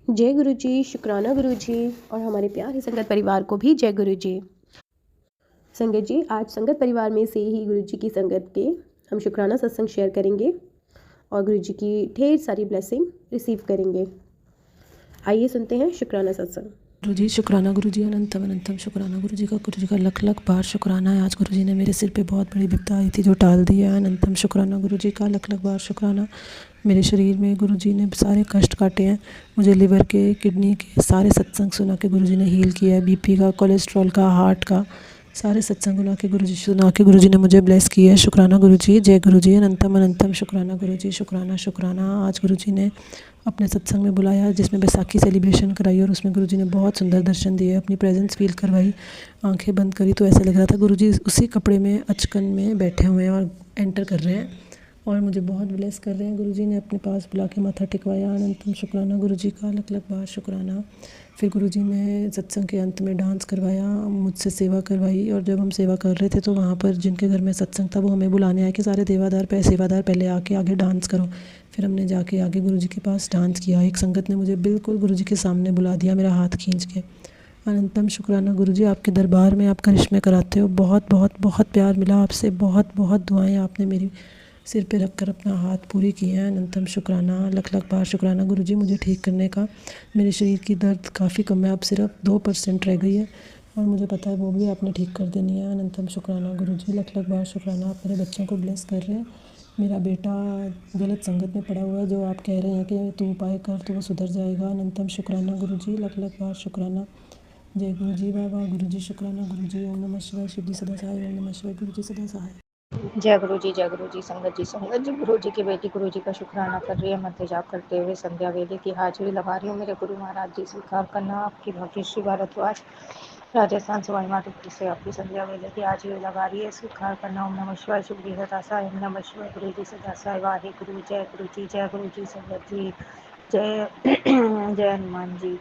जय गुरु जी, शुक्राना गुरु जी और हमारे प्यारे संगत परिवार को भी जय गुरु जी। संगत जी, आज संगत परिवार में से ही गुरु जी की संगत के हम शुक्राना सत्संग शेयर करेंगे और गुरु जी की ढेर सारी ब्लेसिंग रिसीव करेंगे। आइए सुनते हैं शुक्राना सत्संग। गुरु जी शुक्राना, गुरु जी अनंतम अनंतम शुक्राना, गुरु जी का लख लख बार शुक्राना है। आज गुरु जी ने मेरे सिर पे बहुत बड़ी विपदा आई थी जो टाल दी है। अनंतम शुक्राना, गुरु जी का लख लख बार शुक्राना। मेरे शरीर में गुरु जी ने सारे कष्ट काटे हैं। मुझे लिवर के, किडनी के सारे सत्संग सुना के गुरु जी ने हील किया है। बीपी का, कोलेस्ट्रॉल का, हार्ट का सारे सत्संग सुना के गुरु जी ने मुझे ब्लेस किया है। शुक्राना गुरु जी, जय गुरु जी अनंतम अनंतम शुक्राना गुरु जी, शुक्राना शुक्राना। आज गुरु जी ने अपने सत्संग में बुलाया जिसमें बैसाखी सेलिब्रेशन कराई और उसमें गुरु जी ने बहुत सुंदर दर्शन दिए, अपनी प्रेजेंस फील करवाई। आंखें बंद करी तो ऐसा लग रहा था गुरु जी उसी कपड़े में अचकन में बैठे हुए हैं और एंटर कर रहे हैं और मुझे बहुत ब्लेस कर रहे हैं। गुरु जी ने अपने पास बुला के माथा टिकवाया। अनंतम शुक्राना गुरु जी का लख लख बार शुक्राना। फिर गुरु जी ने सत्संग के अंत में डांस करवाया, मुझसे सेवा करवाई और जब हम सेवा कर रहे थे तो वहाँ पर जिनके घर में सत्संग था वो हमें बुलाने आए कि सारे सेवादार पहले आके आगे डांस करो। फिर हमने जाके आगे गुरु जी के पास डांस किया। एक संगत ने मुझे बिल्कुल गुरु जी के सामने बुला दिया, मेरा हाथ खींच के। अनंतम शुक्राना गुरु जी, आपके दरबार में आप करिश्मे कराते हो। बहुत बहुत बहुत प्यार मिला आपसे, बहुत बहुत दुआएं आपने मेरी सिर पे रख कर अपना हाथ पूरी की हैं। अनंतम शुक्राना, लख लख बार शुक्राना गुरु जी मुझे ठीक करने का। मेरे शरीर की दर्द काफ़ी कम है, अब सिर्फ 2% रह गई है और मुझे पता है वो भी आपने ठीक कर देनी है। अनंतम शुक्राना गुरु जी, लख लख बार शुक्राना। आप मेरे बच्चों को ब्लेस कर रहे हैं। मेरा बेटा गलत संगत में पड़ा हुआ है, जो आप कह रहे हैं कि तू उपाय कर तो वो सुधर जाएगा। अनंतम शुक्राना गुरु जी, लख लख बार शुक्राना। जय गुरु जी, बाबा गुरु जी, शुक्राना गुरु जी। ओम नमः शिवाय, शिव जी सदा सहाय। ओम नमः शिवाय, गुरु जी सदा सहाय। जय गुरु जी, जय गुरु जी। संगत जी गुरु जी की बेटी गुरु जी का शुक्राना कर रही है। मंत्र जाप करते हुए संध्या वेले की हाजिरी लगा रही हूँ। मेरे गुरु महाराज जी स्वीकार करना आपकी भाग्यश्री भारद्वाज राजस्थान सवाई माधोपुर से आपकी संध्या वेले की हाजिरी लगा रही है, स्वीकार करना। ओम नमः शिवाय, शिव जी सदा सहाय। ओम नमः शिवाय, गुरु जी सदा सहाय। वाहे गुरु, जय गुरु जी, जय गुरु जी। संगत जी जय जय हनुमान जी।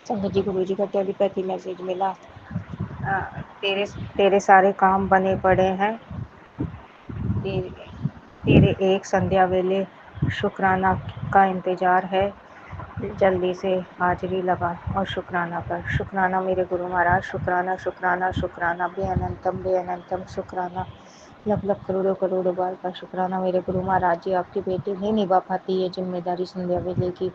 संगत जी, गुरु जी का टेलीपैथी मैसेज मिला। तेरे तेरे सारे काम बने पड़े हैं, तेरे एक संध्या वेले शुक्राना का इंतजार है। जल्दी से हाजिरी लगा और शुक्राना कर। शुक्राना मेरे गुरु महाराज, शुक्राना शुक्राना शुक्राना। बे अनंतम शुक्राना। लख लख करोड़ों करोड़ों बार का शुक्राना मेरे गुरु महाराज जी। आपकी बेटी नहीं निभा पाती है जिम्मेदारी संध्या वेले की,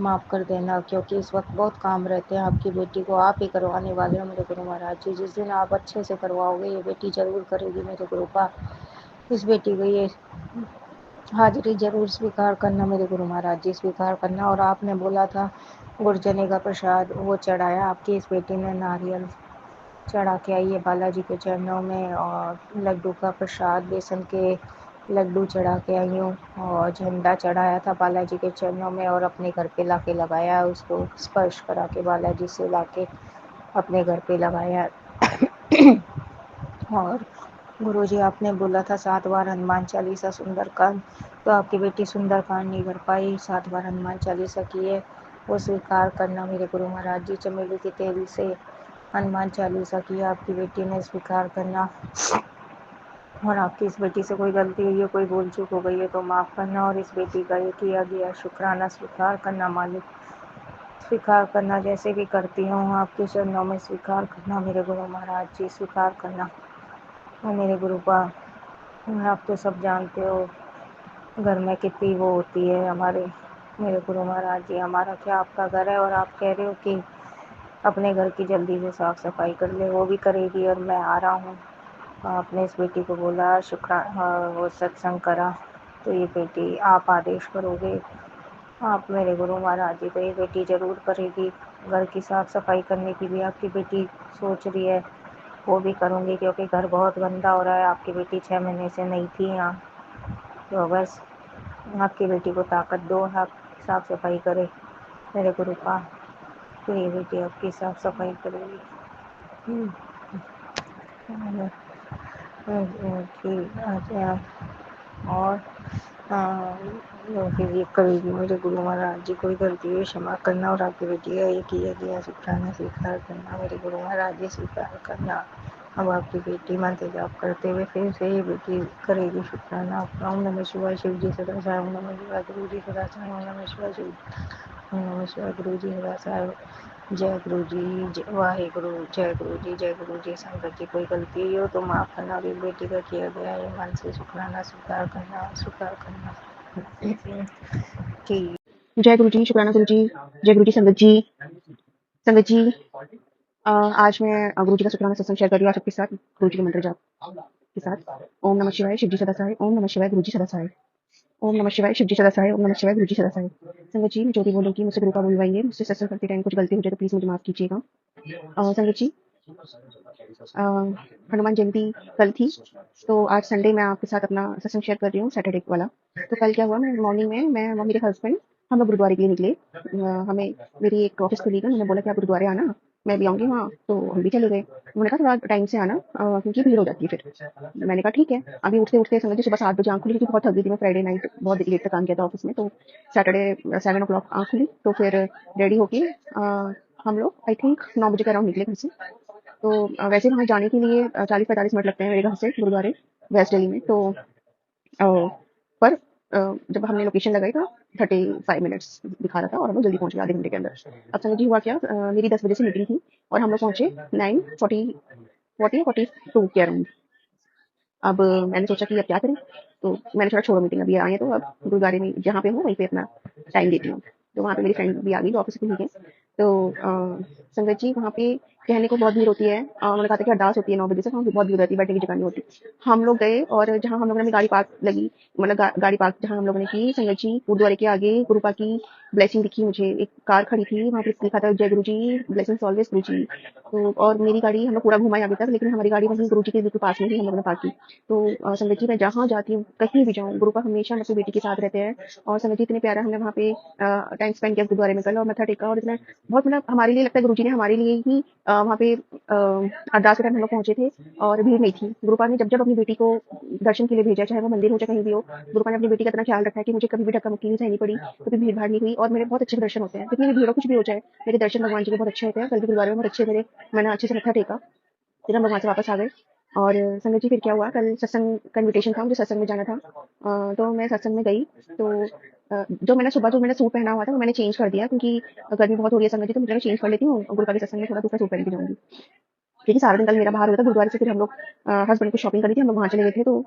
माफ़ कर देना, क्योंकि इस वक्त बहुत काम रहते हैं। आपकी बेटी को आप ही करवाने वाले हो मेरे गुरु महाराज जी। जिस दिन आप अच्छे से करवाओगे ये बेटी जरूर करेगी मेरे गुरु का। इस बेटी को ये हाजिरी जरूर स्वीकार करना मेरे गुरु महाराज जी, स्वीकार करना। और आपने बोला था गुरजने का प्रसाद वो चढ़ाया, आपकी इस बेटी ने नारियल चढ़ा के आई है बालाजी के चरणों में, और लड्डू का प्रसाद बेसन के लड्डू चढ़ा के आई हूँ, और झंडा चढ़ाया था बालाजी के चरणों में और अपने घर पे लाके लगाया, उसको स्पर्श करा के बालाजी से लाके अपने घर पे लगाया। और गुरुजी आपने बोला था 7 बार हनुमान चालीसा सुंदरकांड, तो आपकी बेटी सुंदरकांड नहीं कर पाई, 7 बार हनुमान चालीसा की है, वो स्वीकार करना मेरे गुरु महाराज जी। चमेली के तेल से हनुमान चालीसा की आपकी बेटी ने, स्वीकार करना। और आपकी इस बेटी से कोई गलती हुई है, कोई भूल चूक हो गई है तो माफ़ करना। और इस बेटी का ये किया गया शुक्राना स्वीकार करना मालिक, स्वीकार करना। जैसे भी करती हूँ आपके चरणों में स्वीकार करना मेरे गुरु महाराज जी, स्वीकार करना। और मेरे गुरु का आप तो सब जानते हो घर में कितनी वो होती है हमारे मेरे गुरु महाराज जी। हमारा क्या आपका घर है, और आप कह रहे हो कि अपने घर की जल्दी से साफ सफाई कर ले, वो भी करेगी। और मैं आ रहा हूँ, आपने इस बेटी को बोला वो सत्संग करा, तो ये बेटी आप आदेश करोगे, आप मेरे गुरु महाराज जी, तो ये बेटी ज़रूर करेगी। घर की साफ़ सफाई करने की भी आपकी बेटी सोच रही है, वो भी करूँगी, क्योंकि घर बहुत गंदा हो रहा है। आपकी बेटी 6 महीने से नहीं थी यहाँ, तो बस आपकी बेटी को ताकत दो, आप साफ़ सफाई करे मेरे गुरु का, तो ये बेटी आपकी साफ़ सफाई करेगी। ठीक, अच्छा। और ये करेगी मेरे गुरु महाराज जी, कोई गलती हुई क्षमा करना। और आपकी बेटी का ये किया गया शुक्राना स्वीकार करना मेरे गुरु महाराज जी, स्वीकार करना। अब आपकी बेटी मंत्र जाप करते हुए फिर से ये बेटी करेगी शुक्राना। ओम नमः शिवाय, शिव जी सदा सहाय। ओम नमः शिवाय, गुरु जी सदा सहाय। ओम नमः शिवाय, शिव नमस्कार गुरु जी हरा साहब। जय गुरु जी, जय वाहिगुरु, जय गुरु जी, जय गुरु जी। संगत जी कोई गलती हो तो माफ़ करना, अभी बेटी का किया गया है मन से शुक्राना स्वीकार करना, स्वीकार करना। ठीक। जय गुरु जी, शुक्राना गुरु जी, जय गुरु जी। संगत जी, संगत जी, आज मैं गुरु जी का शुक्राना सत्संग शेयर कर रही हूँ आप सबके साथ, गुरु जी के मंत्र जाप के साथ। ओम नमः शिवाय, शिव जी सदा सहाय। ओम नमः शिवाय, गुरु जी सदा सहाय। ओम नमः शिवाय, शिव जी सदा सहाय। ओम नमः शिवाय, गुरु जी सदा सहाय। संगत जी, मैं जो भी बोलूँगी मुझसे कृपा बुलवाइए, मुझसे सत्संग करते टाइम कुछ गलती हो जाए तो प्लीज़ मुझे माफ़ कीजिएगा। संगत जी, हनुमान जयंती कल थी, तो आज संडे मैं आपके साथ अपना सत्संग शेयर कर रही हूँ, सैटरडे वाला। तो कल क्या हुआ, मैं मॉर्निंग में मैं और मेरे हस्बैंड हम लोग गुरुद्वारे के लिए निकले। हमें मेरी एक ऑफिस कोलीग है, उन्होंने बोला कि आप गुरुद्वारे आना, मैं भी आऊँगी वहाँ, तो हम भी चले गए। उन्होंने कहा थोड़ा टाइम से आना क्योंकि भीड़ हो जाती है फिर। मैंने कहा ठीक है। अभी उठते उठते समझ लीजिए सुबह 7 बजे आँख खुली, क्योंकि बहुत थक गई थी मैं, फ्राइडे नाइट बहुत लेट तक काम किया था ऑफिस में, तो सैटरडे 7 o'clock आँख खुली, तो फिर रेडी होके हम लोग आई थिंक 9 बजे के अराउंड निकले घर से। तो वैसे वहाँ जाने के लिए 40-45 मिनट लगते हैं मेरे घर से गुरुद्वारे वेस्ट दिल्ली में। तो पर जब हमने लोकेशन लगाई तो 35 मिनट्स दिखा रहा था और हम लोग जल्दी पहुंच गए आधे घंटे के अंदर। अब समझ जी हुआ क्या, मेरी 10 बजे से मीटिंग थी और हम लोग पहुंचे 9:42 के अराउंड। अब मैंने सोचा कि अब क्या करें, तो मैंने सोचा छोड़ो मीटिंग, अभी आए हैं तो अब गुरुद्वारे में जहाँ पे हूँ वहीं पे अपना टाइम देती हूँ। तो वहाँ पे मेरी फ्रेंड भी आ गई जो ऑफिस से ही है। तो संगत जी वहाँ पे कहने को बहुत भीड़ होती है। उन्होंने कहा था कि अरदास होती है 9 बजे से, वहाँ पे बहुत भीड़ रहती है, बैठने की जगह नहीं होती। हम लोग गए और जहाँ हम लोगों ने अपनी गाड़ी पार्क लगी, मतलब गाड़ी पार्क जहाँ हम लोगों ने की, संगत जी गुरुद्वारे के आगे गुरुपा की ब्लेसिंग दिखी मुझे। एक कार खड़ी थी, वहाँ पे लिखा था जय गुरु जी, ब्लेसिंग्स ऑलवेज गुरु जी। तो और मेरी गाड़ी हम लोग पूरा घुमाए अभी तक, लेकिन हमारी गाड़ी वहीं गुरु जी के बिल्कुल पास में ही हम लोगों ने पार्क की। तो संगत जी मैं जहाँ जाती हूँ कहीं भी जाऊँ, गुरुपा हमेशा अपनी बेटी के साथ रहते हैं। और संगत जी इतने प्यारा हमने वहाँ पे टाइम स्पेंड किया गुरुद्वारे में कल, और मत्था टेका, और इतना बहुत मतलब हमारे लिए लगता है गुरु जी ने हमारे लिए ही वहाँ पे अरदास के टाइम हम लोग पहुंचे थे और भीड़ नहीं थी। गुरुपा ने जब जब अपनी बेटी को दर्शन के लिए भेजा, चाहे वो मंदिर हो चाहे कहीं भी हो, गुरुपा ने अपनी बेटी का इतना ख्याल रखा है कि मुझे कभी भी धक्का मुक्की नहीं सहनी पड़ी, कभी भीड़ भाड़ नहीं हुई, और मेरे बहुत अच्छे दर्शन होते हैं। कितनी भी भीड़ हो कुछ भी हो जाए, मेरे दर्शन भगवान जी के बहुत अच्छे होते हैं। कल भी गुरुद्वारे में बहुत अच्छे मेरे, मैंने अच्छे से मत्था टेका, फिर हम लोग वहाँ से वापस आ गए। और संगत जी फिर क्या हुआ, कल सत्संग का इन्विटेशन था, मुझे सत्संग में जाना था। तो मैं सत्संग में गई, तो जो मैंने सुबह जो मैंने सूट पहना हुआ था वो मैंने चेंज कर दिया, क्योंकि गर्मी बहुत हो रही है संगत जी, तो मुझे चेंज कर लेती हूँ, गुरुपा के सत्संग में थोड़ा दूसरा सूट पहन के जाऊंगी, क्योंकि सारा दिन कल मेरा बाहर हो रहा था। गुरुद्वारे से फिर हम लोग हस्बैंड को शॉपिंग करी थी, हम लोग वहाँ चले गए थे, तो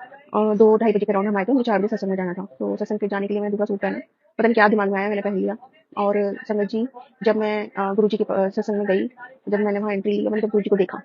2-2:30 बजे के अराउंड हम आए थे, मुझे 4 बजे सत्संग में जाना था। तो सत्संग पे जाने के लिए मैं दूसरा सूट पहना, पता नहीं क्या दिमाग में आया, मैंने पहन लिया। और संगत जी जब मैं गुरु जी के सत्संग में गई, जब मैंने वहाँ एंट्री ली, मैंने जब गुरु जी को देखा,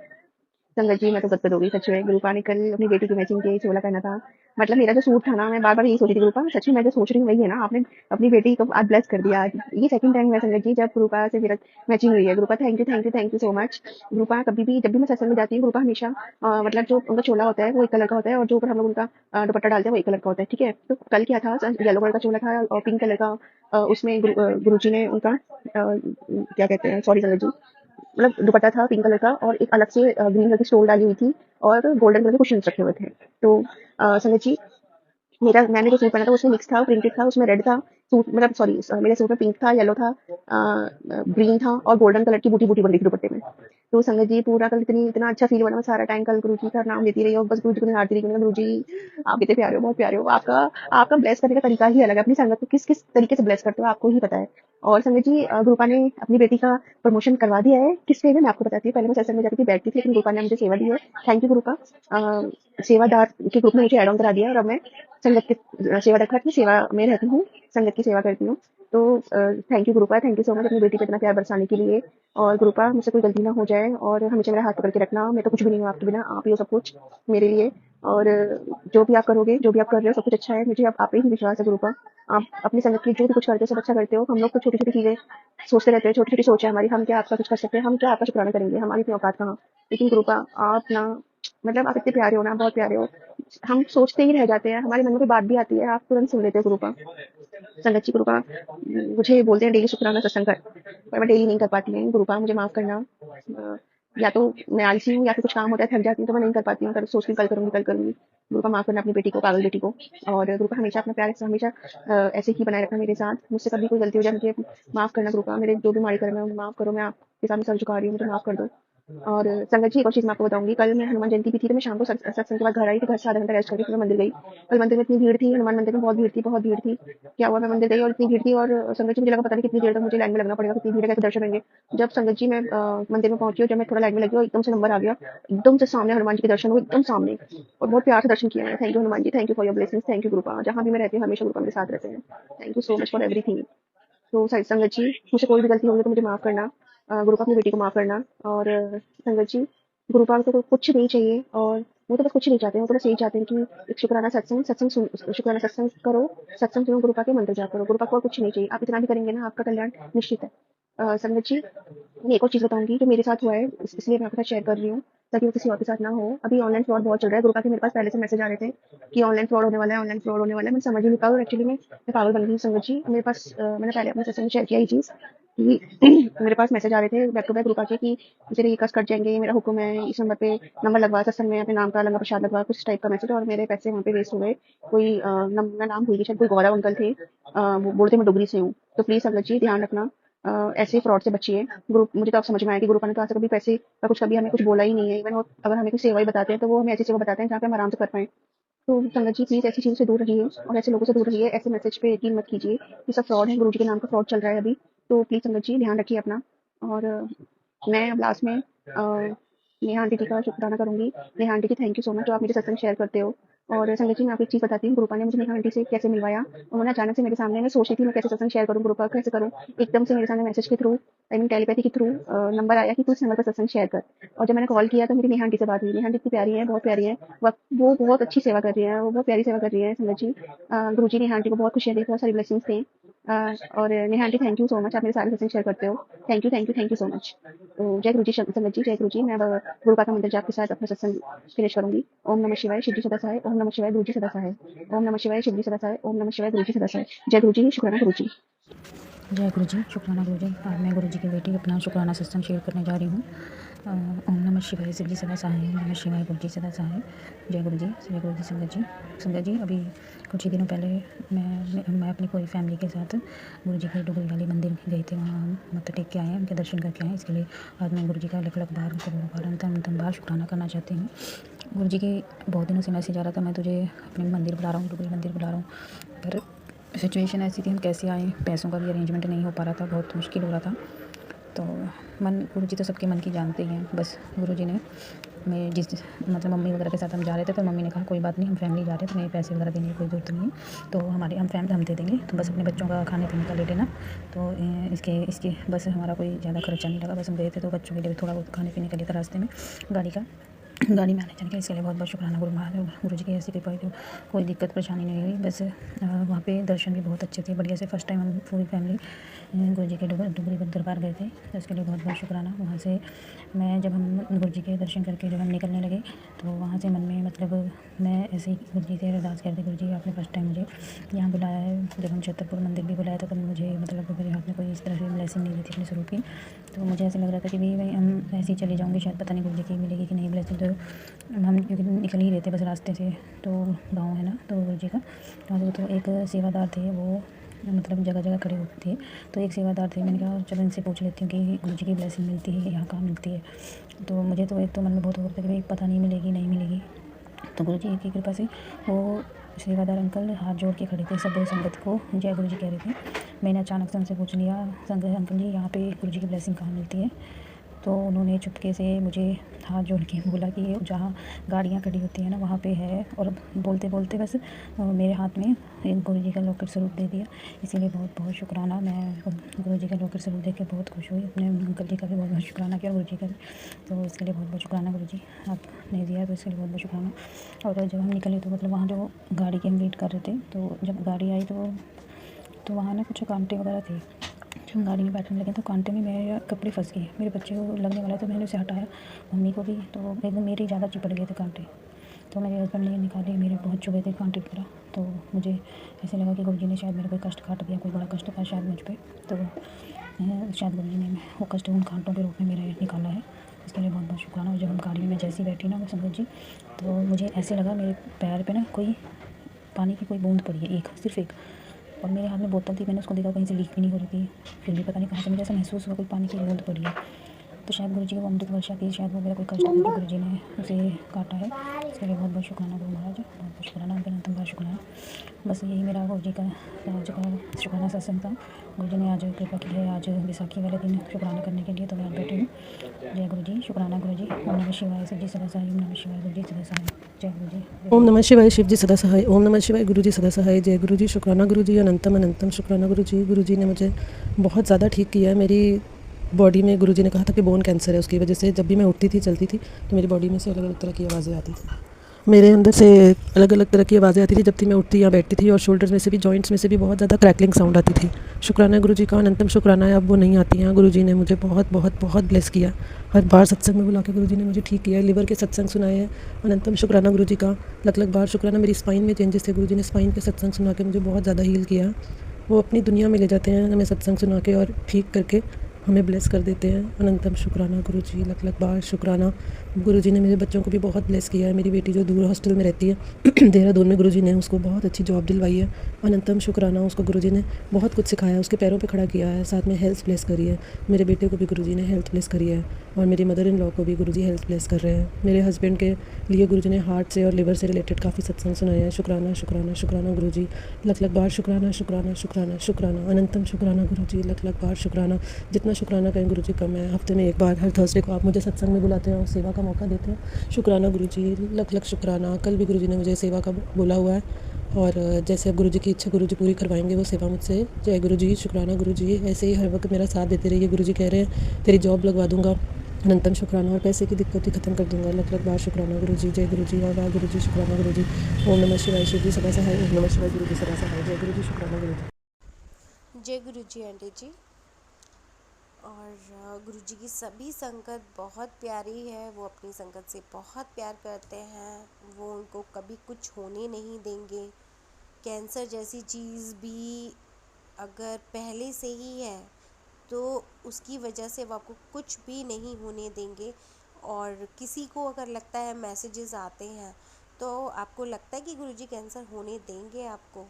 संगत जी मैं तो गदगद हो गई सच में। गुरुपा ने कल अपनी बेटी की मैचिंग के चोला पहना था, मतलब मेरा जो सूट था ना, मैं बार बार यही सोच रही थी, गुरुपा सच में मैं जो सोच रही हूँ वही है ना, आपने अपनी बेटी को आज ब्लेस कर दिया। ये सेकंड टाइम है संगत जी जब गुरुपा से मेरा मैचिंग हुई है। Gurupa thank you, thank you, thank you so much. Gurupa कभी भी जब भी मैं सत्संग में जाती हूँ, गुरुपा हमेशा मतलब जो उनका चोला होता है वो एक कलर का होता है, और जो ऊपर हम लोग उनका दुपट्टा डालते हैं वो एक कलर का होता है, ठीक है। तो कल क्या था, येलो कलर का चोला था और पिंक कलर का उसमें गुरु जी ने उनका क्या कहते हैं, सॉरी संगत जी, मतलब दुपट्टा था पिंक कलर का और एक अलग से ग्रीन कलर की स्टोल डाली हुई थी और गोल्डन कलर के कुशन रखे हुए थे। तो संगत जी मैंने जो सूट पहना था उसमें मिक्स था, प्रिंटेड था, उसमें रेड था सूट, मतलब सॉरी मेरे सूट में पिंक था, येलो था, ग्रीन था और गोल्डन कलर की बूटी बूटी बनी थी दुपट्टे में। तो संगत जी पूरा कल इतना अच्छा फील हुआ ना, मैं सारा टाइम कल गुरु जी का नाम लेती रही और बस गुरु जी को निहारती रही। गुरु जी आप कितने प्यारे हो, बहुत प्यारे हो, आपका आपका ब्लेस करने का तरीका ही अलग है। अपनी संगत को किस किस तरीके से ब्लेस करते हो आपको ही पता है। और संगत जी गुरुपा ने अपनी बेटी का प्रमोशन करवा दिया है। किस वे में मैं आपको बताती हूँ। पहले मैं सत्संग में जाती थी, बैठती थी, लेकिन गुरुपा ने मुझे सेवा दी है। Thank you गुरुपा। सेवादार के ग्रुप में मुझे ऐड ऑन करा दिया और अब मैं संगत के सेवा की सेवा में रहती हूँ, संगत की सेवा करती हूँ। तो thank you गुरुपा, thank you so much अपनी बेटी को इतना प्यार बरसाने के लिए। और गुरुपा मुझसे कोई गलती ना हो जाए और हमेशा मेरा हाथ पकड़ के रखना, मैं तो कुछ भी नहीं हूँ आपके बिना, आप ही हो सब कुछ मेरे लिए। और जो भी आप करोगे, जो भी आप कर रहे हो सब कुछ अच्छा है, मुझे आप पे ही विश्वास है गुरुपा। आप अपनी संगत की जो भी कुछ करते हो सब अच्छा करते हो। हम लोग तो छोटी छोटी चीजें सोचते रहते हैं, छोटी छोटी सोच है हमारी, हम क्या आपका कुछ कर सकते हैं, हम क्या आपका शुक्राना करेंगे, हमारी इतनी औकात कहाँ। लेकिन गुरुपा आप ना, मतलब आप इतने प्यारे हो ना, बहुत प्यारे हो, हम सोचते ही रह जाते हैं, हमारे मन में कोई बात भी आती है आप तुरंत सुन लेते हो गुरुपा। संगत जी गुरुपा मुझे बोलते हैं डेली शुक्राना सत्संग कर, पर मैं डेली नहीं कर पाती हूँ। गुरुपा मुझे माफ करना, या तो मैं आलसी हूँ या फिर कुछ काम होता है थक जाती हूँ तो मैं नहीं कर पाती हूँ, कर सोचती हूँ कल करूंगी कल करूंगी। गुरुपा माफ करना अपनी बेटी को, पागल बेटी को। और गुरुपा हमेशा अपना प्यार हमेशा ऐसे ही बनाए रखना मेरे साथ। मुझसे कभी कोई गलती हो जाए मुझे माफ करना गुरुपा, मेरे जो भी माड़ी कर्म है माफ करो, मैं आपके सामने सर झुका रही हूँ, मुझे माफ कर दो। और संगत जी एक और चीज़ मैं आपको बताऊँगी, कल मैं हनुमान जयंती भी थी, तो मैं शाम को सत्संग के बाद घर आई, तो घर से आधा घंटा रेस्ट करके फिर मैं मंदिर गई। कल मंदिर में इतनी भीड़ थी, हनुमान मंदिर में बहुत भीड़ थी, बहुत भीड़ थी। क्या हुआ, मैं मंदिर गई और इतनी भीड़ थी, और संगत जी मुझे लगा पता नहीं कितनी देर तक मुझे लाइन में लगना पड़ेगा, कितनी भीड़ है, कैसे दर्शन होंगे। जब संगत जी मैं मंदिर में पहुँची और जब मैं थोड़ा लाइन में लगी और एकदम से नंबर आ गया, एकदम से सामने हनुमान जी के दर्शन हुए, एकदम सामने, और बहुत प्यार से दर्शन किया मैंने। Thank you Hanuman ji, thank you for your blessings, thank you Gurupa. जहाँ भी मैं रहती हूँ हमेशा गुरुपा मेरे साथ रहते हैं। Thank you so much for everything. तो संगत जी मुझसे कोई भी गलती होगी तो मुझे माफ़ करना, गुरुपा अपनी बेटी को माफ़ करना। और संगत जी गुरुपाल को तो कुछ नहीं चाहिए, और वो तो बस कुछ नहीं चाहते हैं, वो तो बस यही चाहते हैं कि एक शुक्राना सत्संग सत्संग शुक्राना सत्संग करो, सत्संग सुनो, गुरुपा के मंत्र जाप करो। गुरुपा को और कुछ नहीं चाहिए, आप इतना भी करेंगे ना आपका कल्याण निश्चित है। संगत जी मैं एक और चीज़ बताऊंगी जो मेरे साथ हुआ है, इसलिए मैं आपके साथ शेयर कर रही हूँ, ताकि वो किसी और के साथ ना हो। अभी ऑनलाइन फ्रॉड बहुत चल रहा है, गुरुपा के मेरे पास पहले से मैसेज आ रहे थे कि ऑनलाइन फ्रॉड होने वाला है, ऑनलाइन फ्रॉड होने वाला है। मैं समझ ही नहीं पाई, और एक्चुअली मैं पागल बन गई संगत जी। मेरे पास मैंने पहले अपने सत्संग में शेयर किया ये चीज़ कि मेरे पास मैसेज आ रहे थे बैक टू बैक गुरुपा के कि तेरे ये कष्ट कट जाएंगे, मेरा हुक्म है, इस नंबर पे नंबर लगवा, सत्संग में अपने नाम का लंगा प्रसाद लगवा, कुछ टाइप का मैसेज, और मेरे पैसे वहाँ पे वेस्ट हो गए। कोई मैं नाम भूल गई, शायद कोई गौरव अंकल थे, वो बोलते मैं डुगरी से हूँ। तो प्लीज़ संगत जी ध्यान रखना, ऐसे फ्रॉड से बचिए। गुरु मुझे तो अब समझ में आया कि गुरुपा ने तो आज तक कभी पैसे का कुछ कभी हमें कुछ बोला ही नहीं है। इवन वो अगर हमें कुछ सेवा ही बताते हैं तो वो हमें ऐसी सेवा बताते हैं जहाँ पे हम आराम से कर पाएँ। तो संगत जी प्लीज़ ऐसी चीज़ों से दूर रहिए और ऐसे लोगों से दूर रहिए, ऐसे मैसेज पे यकीन मत कीजिए, ये सब फ्रॉड है, गुरुजी के नाम का फ्रॉड चल रहा है अभी। तो प्लीज़ संगत जी ध्यान रखिए अपना। और मैं अब लास्ट में नेहा आंटी जी का शुक्राना करूँगी। Neha aunty ji thank you so much जो आप मेरे सत्संग शेयर करते हो। और संगत जी मैं आपको एक चीज़ बताती हूँ, गुरुपा ने मुझे नेहा आंटी से कैसे मिलवाया। उन्होंने अचानक से मेरे सामने, मैं सोच रही थी मैं कैसे सत्संग शेयर करूँ, गुरुपा कैसे करूँ, एकदम से मेरे सामने मैसेज के थ्रू, आई मीन टेलीपैथी के थ्रू नंबर आया कि तू इस नंबर पर सत्संग शेयर कर। और जब मैंने कॉल किया तो मेरी नेहा आंटी से बात हुई। नेहा आंटी इतनी प्यारी है, बहुत प्यारी है, वो बहुत अच्छी सेवा कर रही है, वो बहुत प्यारी सेवा कर रही है संगत जी। गुरुजी नेहा आंटी को बहुत खुशियाँ दी, बहुत सारी ब्लेसिंग्स थे। और Neha aunty thank you so much, आप मेरे सारे सत्संग शेयर करते हो। Thank you thank you thank you so much. तो जय गुरुजी संगत जी, जय गुरुजी। मैं अब गुरुपा का मंत्र जाप के साथ अपना सत्संग फिनिश करूंगी। ओम नमः शिवाय, शिव जी सदा सहाय। ओम नमः शिवाय, गुरुजी सदा सहाय। ओम नमः शिवाय, शिव जी सदा सहाय। ओम नमः शिवाय, गुरुजी सदा सहाय। जय गुरुजी, शुक्राना गुरुजी। जय गुरु जी, शुक्राना गुरु जी। आज मैं गुरु जी की बेटी अपना शुक्राना सत्संग शेयर करने जा रही हूँ। ओम नमः शिवाय, शिव जी सदा सहाय। ओम नमः शिवाय, गुरु जी सदा सहाय। जय गुरु जी, जय गुरु जी। संगत जी अभी कुछ ही दिनों पहले मैं अपनी पूरी फैमिली के साथ गुरु जी के डुगरी वाली मंदिर गए थे। वहाँ मत्था टेक के आए हैं, उनके दर्शन करके आए हैं। इसके लिए आज मैं गुरु जी का अलग अलग बार, करोड़ों बार, अंतम बार शुक्राना करना चाहती हूँ। गुरु जी की बहुत दिनों से मैसेज आ रहा था, मैं तुझे अपने मंदिर बुला रहा हूँ, डुगरी मंदिर बुला रहा हूँ, पर सिचुएशन ऐसी थी, हम कैसे आए, पैसों का भी अरेंजमेंट नहीं हो पा रहा था, बहुत मुश्किल हो रहा था। तो गुरु जी तो सबके मन की जानते ही हैं। बस गुरु जी ने मैं मतलब मम्मी वगैरह के साथ हम जा रहे थे, तो मम्मी ने कहा कोई बात नहीं, हम फैमिली जा रहे हैं, तो नहीं पैसे वगैरह देने की कोई ज़रूरत नहीं है, तो हम दे देंगे, तो बस अपने बच्चों का खाने पीने का ले लेना। तो इसके बस हमारा कोई ज़्यादा खर्चा नहीं लगा। बस हम गए थे तो बच्चों के लिए थोड़ा बहुत खाने पीने के लिए था रास्ते में, गाड़ी में आने जाने के लिए। इसके लिए बहुत बहुत शुक्राना गुरु जी की ऐसी कृपा हुई, कोई दिक्कत परेशानी नहीं हुई। बस वहाँ पे दर्शन भी बहुत अच्छे थे, बढ़िया से। फर्स्ट टाइम हम पूरी फैमिली गुरु जी के डुगरी दरबार गए थे, तो इसके लिए बहुत बहुत शुक्राना। वहाँ से जब हम गुरु जी के दर्शन करके जब हम निकलने लगे, तो वहाँ से मन में मतलब मैं ऐसे ही गुरु जी से अरदास करते, गुरु जी आपने फर्स्ट टाइम मुझे यहाँ बुलाया है, जब हम छतरपुर मंदिर भी बुलाया था तब मुझे मतलब मेरे हाथ में कोई इस तरह की ब्लेसिंग नहीं दी थी अपने स्वरूप की। तो मुझे ऐसे लग रहा था कि भाई हम ऐसे ही चले जाऊँगी, शायद पता नहीं गुरु जी की मिलेगी कि नहीं ब्लेसिंग। तो हम क्योंकि निकल ही रहे थे बस रास्ते से, तो गाँव है ना, तो गुरु जी का तो एक सेवादार थे, वो मतलब जगह जगह खड़े होते थे। तो एक सेवादार थे, मैंने कहा चलो इनसे पूछ लेती हूँ कि गुरु जी की ब्लेसिंग मिलती है यहाँ कहाँ मिलती है। तो मुझे तो एक तो मन में बहुत हो रहा था कि भाई पता नहीं मिलेगी नहीं मिलेगी। तो गुरु जी की कृपा से वो सेवादार अंकल हाथ जोड़ के खड़े थे, सब संगत को जय गुरु जी कह रहे थे। मैंने अचानक से उनसे पूछ लिया, संगत अंकल जी यहाँ पे गुरु जी की ब्लेसिंग कहाँ मिलती है। तो उन्होंने चुपके से मुझे हाथ जोड़ के बोला कि जहाँ गाड़ियाँ खड़ी होती हैं ना वहाँ पे है, और बोलते बोलते बस मेरे हाथ में एक गुरु जी का लॉकेट स्वरूप दे दिया। इसीलिए बहुत बहुत शुक्राना। मैं गुरु जी का लॉकेट स्वरूप देख के बहुत खुश हुई। अपने अंकल जी का भी बहुत बहुत शुक्राना किया, गुरु जी का भी। तो इसके लिए बहुत बहुत शुक्राना गुरु जी, आपने दिया तो इसके लिए बहुत बहुत शुक्राना। और जब हम निकले तो मतलब वहाँ जो गाड़ी की हम वेट कर रहे थे, तो जब गाड़ी आई तो वहाँ ना कुछ कांटे वगैरह थे। जब हम गाड़ी में बैठने लगे तो कांटे में मेरे कपड़े फंस गए, मेरे बच्चे को लगने वाला था, मैंने उसे हटाया, मम्मी को भी, तो एकदम मेरे ज़्यादा चिपट गए थे कांटे। तो मेरे हस्बैंड ने निकाले, मेरे बहुत चुभे थे कांटे की तरह। तो मुझे ऐसे लगा कि गुरु जी ने शायद मेरा कोई कष्ट काट दिया, कोई बड़ा कष्ट था शायद मुझ पर। तो शायद गुरु जी ने वो कष्ट उन कांटों के रूप में मेरे निकाला है, इसके लिए बहुत बहुत शुक्राना। जब हम गाड़ी में जैसी बैठी ना संगत जी, तो मुझे ऐसे लगा मेरे पैर पे ना कोई पानी की कोई बूंद पड़ी है, एक, सिर्फ एक। और मेरे हाथ में बोतल थी, मैंने उसको देखा कहीं से लीक भी नहीं हो रही थी, फिर भी पता नहीं कहाँ से मुझे ऐसा महसूस हुआ कोई पानी की बूंद पड़ी है। तो शायद गुरुजी को अमृत वर्षा की शायद वो मेरा कोई कष्ट है जो गुरुजी ने उसे काटा है, इसके लिए बहुत बहुत शुक्राना गुरु महाराज, बहुत बहुत शुक्राना, अनंतम बार शुक्राना। बस यही मेरा गुरुजी का आज का शुक्राना सत्संग था। गुरुजी ने आज कृपा की है आज बैसाखी वाले दिन शुक्राना करने के लिए, तो मैं आज बैठी हूँ। जय गुरुजी, शुक्राना गुरुजी। ओम नमः शिवाय, शिव जी सदा सहाय। ओम नमः शिवाय, गुरुजी सदा सहाय। जय गुरुजी। ओम नमः शिवाय, शिव जी सदा सहाय। ओम नमः शिवाय, गुरु जी सदा सहाय। जय गुरु जी, शुक्राना गुरु जी, अनंतम अनंतम शुक्राना गुरु जी। गुरु जी ने मुझे बहुत ज़्यादा ठीक किया है। मेरी बॉडी में गुरु जी ने कहा था कि बोन कैंसर है, उसकी वजह से जब भी मैं उठती थी चलती थी तो मेरी बॉडी में से अलग अलग तरह की आवाज़ें आती थी। मेरे अंदर से अलग अलग तरह की आवाज़ें आती थी जब भी मैं उठती या बैठती थी, और शोल्डर्स में से भी, जॉइंट्स में से भी बहुत ज़्यादा क्रैकलिंग साउंड आती थी। शुक्राना गुरु जी का, अनंतम शुक्राना है, अब वो नहीं आती हैं। गुरु जी ने मुझे बहुत बहुत बहुत ब्लेस किया। हर बार सत्संग में बुला के गुरु जी ने मुझे ठीक किया है। लिवर के सत्संग सुनाए हैं, अनंतम शुक्राना गुरु जी का, लख लख बार शुक्राना। मेरी स्पाइन में चेंजेस थे, गुरु जी ने स्पाइन के सत्संग सुना के मुझे बहुत ज़्यादा हील किया। वो अपनी दुनिया में ले जाते हैं हमें सत्संग सुना के, और ठीक करके हमें ब्लेस कर देते हैं। अनंतम शुक्राना गुरु जी, लख लख बार शुक्राना। गुरु जी ने मेरे बच्चों को भी बहुत ब्लेस किया है। मेरी बेटी जो दूर हॉस्टल में रहती है देहरादून में, गुरु जी ने उसको बहुत अच्छी जॉब दिलवाई है। अनंतम शुक्राना, उसको गुरु जी ने बहुत कुछ सिखाया है, उसके पैरों पे खड़ा किया है, साथ में हेल्थ ब्लेस करी है। मेरे बेटे को भी गुरु जी ने हेल्थ ब्लेस करी है, और मेरी मदर इन लॉ को भी गुरु जी हेल्थ ब्लेस कर रहे हैं। मेरे हस्बैंड के लिए गुरु जी ने हार्ट से और लिवर से रिलेटेड काफ़ी सत्संग सुनाए हैं। शुक्राना शुक्राना शुक्राना गुरु जी, लख लख बार शुक्राना शुक्राना शुक्राना शुक्राना। अनंतम शुक्राना गुरु जी, लख लख बार शुक्राना। जितना शुक्राना करें गुरु जी कम है। हफ्ते में एक बार हर थर्सडे को आप मुझे सत्संग में बुलाते हैं और सेवा का मौका देते हैं। शुक्राना गुरु जी, लख लख शुक्राना। कल भी गुरु जी ने मुझे सेवा का बोला हुआ है, और जैसे अब गुरु जी की इच्छा गुरु जी पूरी करवाएंगे वो सेवा मुझसे। जय गुरु जी, शुक्राना गुरु जी। ऐसे ही हर वक्त मेरा साथ देते रहिए। गुरु जी कह रहे हैं तेरी जॉब लगवा दूंगा, अनंतम शुक्राना, और पैसे की दिक्कत ही खत्म कर दूंगा। लख लख बार शुक्राना गुरु जी। जय गुरु जी, और वाह गुरु जी, शुक्राना गुरु जी। ओम नमः शिवाय, शिव जी सदा सहाय। ओम नमः शिवाय, गुरु जी सदा सहाय। जय गुरु जी, शुक्राना गुरु जी। जय गुरु जी आंटी जी। और गुरु जी की सभी संगत बहुत प्यारी है, वो अपनी संगत से बहुत प्यार करते हैं, वो उनको कभी कुछ होने नहीं देंगे। कैंसर जैसी चीज़ भी अगर पहले से ही है तो उसकी वजह से वो आपको कुछ भी नहीं होने देंगे। और किसी को अगर लगता है, मैसेजेस आते हैं तो आपको लगता है कि गुरुजी कैंसर होने देंगे, आपको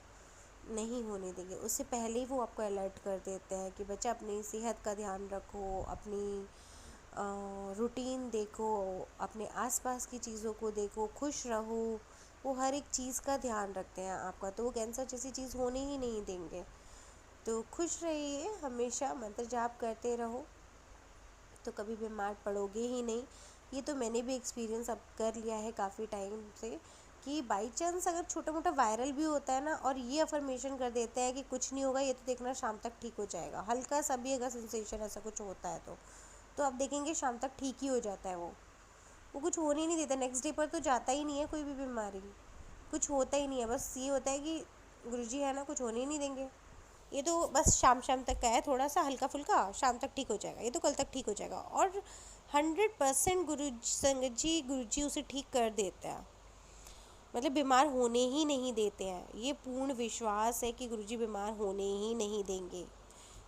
नहीं होने देंगे। उससे पहले ही वो आपको अलर्ट कर देते हैं कि बच्चा अपनी सेहत का ध्यान रखो, अपनी रूटीन देखो, अपने आसपास की चीज़ों को देखो, खुश रहो। वो हर एक चीज़ का ध्यान रखते हैं आपका, तो वो कैंसर जैसी चीज़ होने ही नहीं देंगे। तो खुश रहिए, हमेशा मंत्र जाप करते रहो, तो कभी बीमार पड़ोगे ही नहीं। ये तो मैंने भी एक्सपीरियंस अब कर लिया है काफ़ी टाइम से, कि बाई चांस अगर छोटा मोटा वायरल भी होता है ना, और ये अफर्मेशन कर देते हैं कि कुछ नहीं होगा, ये तो देखना शाम तक ठीक हो जाएगा, हल्का सा भी अगर सेंसेशन ऐसा कुछ होता है तो आप देखेंगे शाम तक ठीक ही हो जाता है। वो कुछ होने ही नहीं देता। नेक्स्ट डे पर तो जाता ही नहीं है कोई भी बीमारी, कुछ होता ही नहीं है। बस ये होता है कि गुरुजी है ना, कुछ होने ही नहीं देंगे, ये तो बस शाम तक का है, थोड़ा सा हल्का फुल्का, शाम तक ठीक हो जाएगा, ये तो कल तक ठीक हो जाएगा। और 100% संगत जी गुरुजी उसे ठीक कर देते हैं, मतलब बीमार होने ही नहीं देते हैं। ये पूर्ण विश्वास है कि गुरुजी बीमार होने ही नहीं देंगे।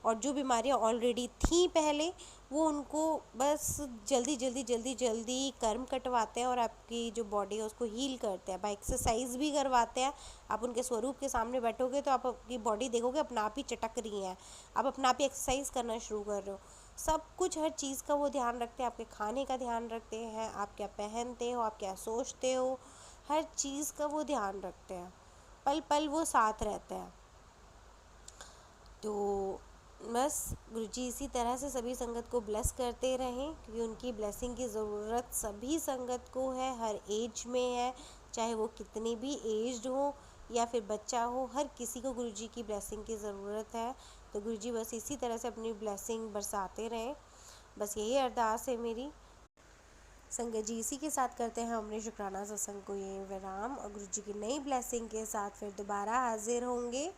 और जो बीमारियां ऑलरेडी थी पहले, वो उनको बस जल्दी जल्दी जल्दी जल्दी कर्म कटवाते हैं और आपकी जो बॉडी है उसको हील करते हैं। बाय एक्सरसाइज भी करवाते हैं। आप उनके स्वरूप के सामने बैठोगे तो आप आपकी बॉडी देखोगे अपना आप ही चटक रही है, आप अपना आप ही एक्सरसाइज करना शुरू कर रहे हो। सब कुछ, हर चीज़ का वो ध्यान रखते हैं। आपके खाने का ध्यान रखते हैं, आप क्या पहनते हो, आप क्या सोचते हो, हर चीज़ का वो ध्यान रखते हैं। पल पल वो साथ रहते हैं। तो बस गुरुजी इसी तरह से सभी संगत को ब्लेस करते रहें, क्योंकि उनकी ब्लेसिंग की ज़रूरत सभी संगत को है, हर एज में है, चाहे वो कितनी भी एज्ड हो या फिर बच्चा हो, हर किसी को गुरुजी की ब्लेसिंग की ज़रूरत है। तो गुरुजी बस इसी तरह से अपनी ब्लेसिंग बरसाते रहें, बस यही अरदास है मेरी। संगत जी इसी के साथ करते हैं हमने शुक्राना सत्संग को ये विराम, और गुरुजी की नई ब्लेसिंग के साथ फिर दोबारा हाजिर होंगे।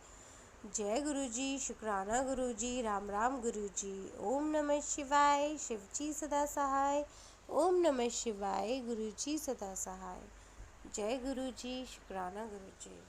जय गुरुजी, शुक्राना गुरुजी, राम राम गुरुजी। ओम नमः शिवाय, शिव जी सदा सहाय। ओम नमः शिवाय, गुरुजी सदा सहाय। जय गुरुजी, शुक्राना गुरुजी।